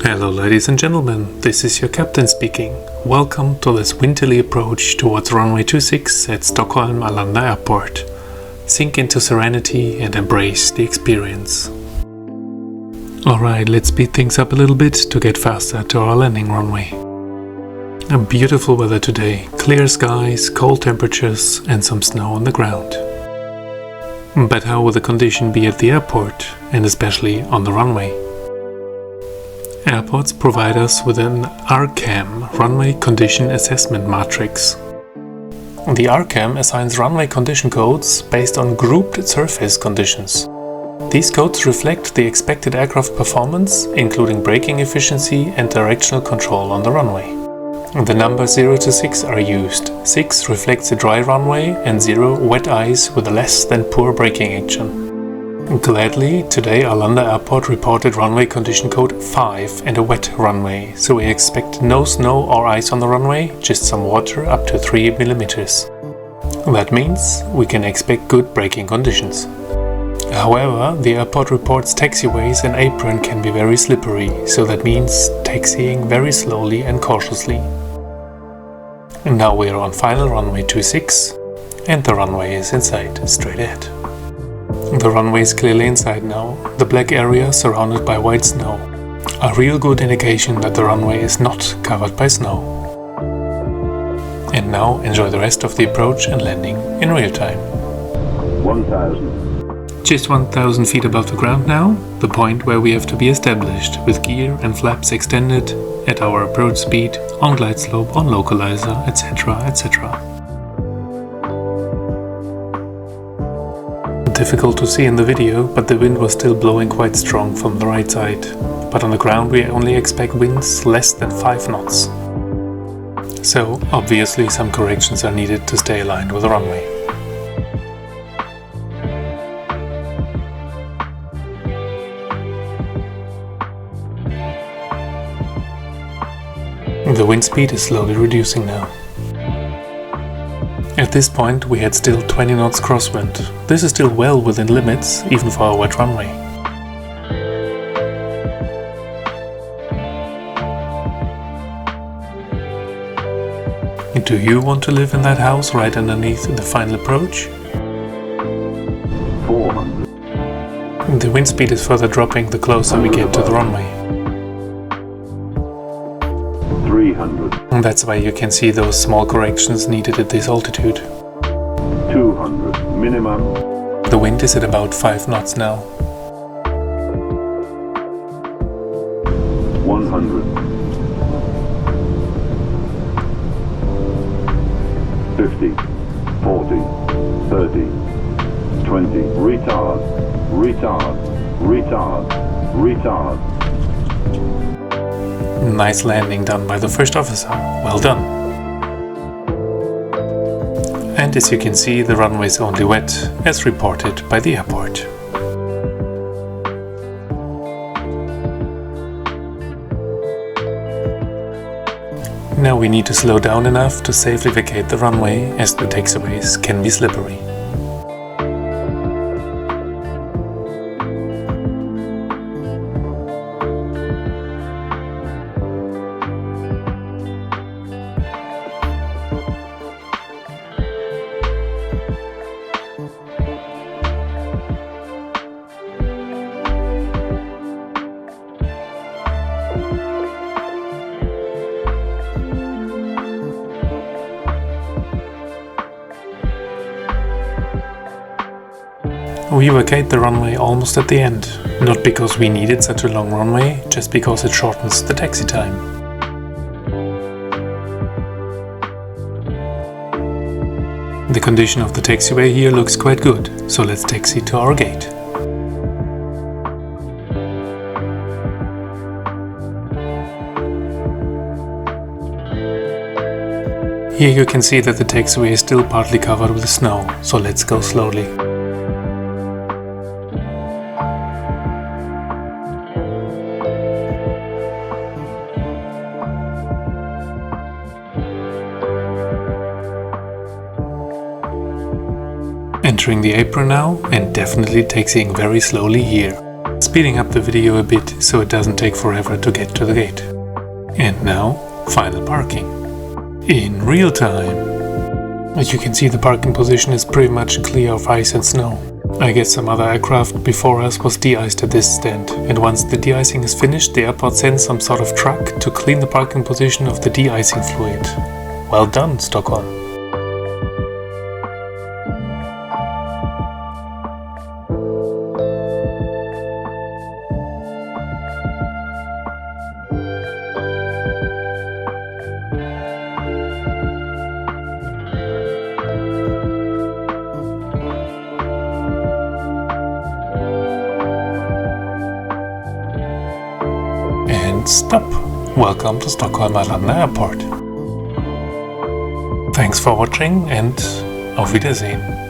Hello ladies and gentlemen, this is your captain speaking. Welcome to this winterly approach towards runway 26 at Stockholm Arlanda Airport. Sink into serenity and embrace the experience. Alright, let's speed things up a little bit to get faster to our landing runway. A beautiful weather today, clear skies, cold temperatures and some snow on the ground. But how will the condition be at the airport and especially on the runway? Airports provide us with an ARN runway condition assessment matrix. The ARN assigns runway condition codes based on grouped surface conditions. These codes reflect the expected aircraft performance, including braking efficiency and directional control on the runway. The numbers 0 to 6 are used. 6 reflects a dry runway and 0 wet ice with less than poor braking action. Gladly, today Arlanda Airport reported runway condition code 5 and a wet runway, so we expect no snow or ice on the runway, just some water up to 3 millimeters. That means we can expect good braking conditions. However, the airport reports taxiways and apron can be very slippery, so that means taxiing very slowly and cautiously. And now we are on final runway 26 and the runway is in sight, straight ahead. The runway is clearly inside now, the black area surrounded by white snow. A real good indication that the runway is not covered by snow. And now enjoy the rest of the approach and landing in real time. 1,000. Just 1,000 feet above the ground now, the point where we have to be established, with gear and flaps extended, at our approach speed, on glide slope, on localizer, etc. etc. Difficult to see in the video, but the wind was still blowing quite strong from the right side. But on the ground we only expect winds less than 5 knots. So, obviously some corrections are needed to stay aligned with the runway. The wind speed is slowly reducing now. At this point we had still 20 knots crosswind. This is still well within limits, even for a wet runway. Do you want to live in that house right underneath the final approach? 400. The wind speed is further dropping the closer we get to the runway. 300. And that's why you can see those small corrections needed at this altitude. 200 minimum. The wind is at about 5 knots now. 100. 50. 40. 30. 20. Retard. Retard. Retard. Retard. Nice landing done by the first officer. Well done. And as you can see, the runway is only wet, as reported by the airport. Now we need to slow down enough to safely vacate the runway, as the taxiways can be slippery. We vacate the runway almost at the end, not because we needed such a long runway, just because it shortens the taxi time. The condition of the taxiway here looks quite good, so let's taxi to our gate. Here you can see that the taxiway is still partly covered with snow, so let's go slowly. Entering the apron now and definitely taxiing very slowly here. speeding up the video a bit so it doesn't take forever to get to the gate. And now, final parking. In real time. As you can see, the parking position is pretty much clear of ice and snow. I guess some other aircraft before us was de-iced at this stand, and once the de-icing is finished, the airport sends some sort of truck to clean the parking position of the de-icing fluid. Well done, Stockholm. And stop! Welcome to Stockholm Arlanda Airport. Thanks for watching and auf Wiedersehen.